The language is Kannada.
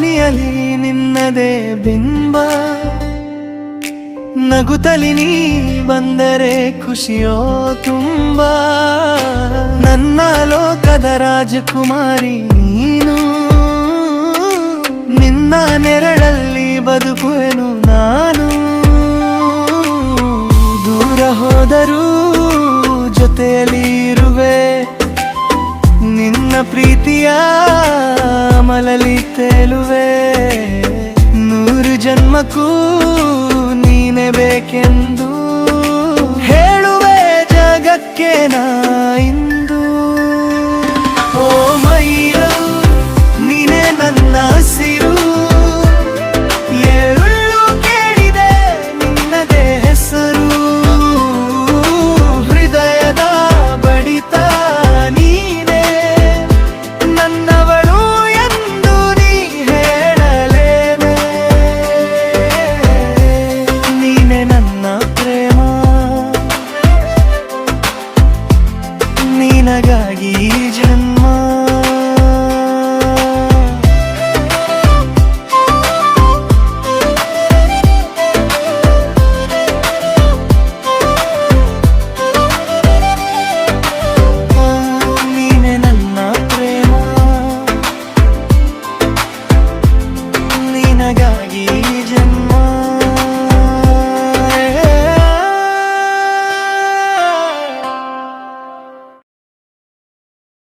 ದನಿಯಲಿ ನಿನ್ನದೇ ಬಿಂಬ, ನಗುತ್ತಲಿ ನೀ ಬಂದರೆ ಖುಷಿಯೋ ತುಂಬ. ನನ್ನ ಲೋಕದ ರಾಜಕುಮಾರಿ ನೀನು, ನಿನ್ನ ನೆರಳಲ್ಲಿ ಬದುಕುವೆನು ನಾನು. ದೂರ ಹೋದರೂ ಜೊತೆಯಲ್ಲಿ ಇರುವೆ, ನಿನ್ನ ಪ್ರೀತಿಯ ಅಮಲಲ್ಲಿ ತೇಲುವೆ. 100 ಜನ್ಮಕ್ಕೂ ನೀನೆ ಬೇಕೆಂದು ಹೇಳುವೆ ಜಗಕ್ಕೆ ನಾ.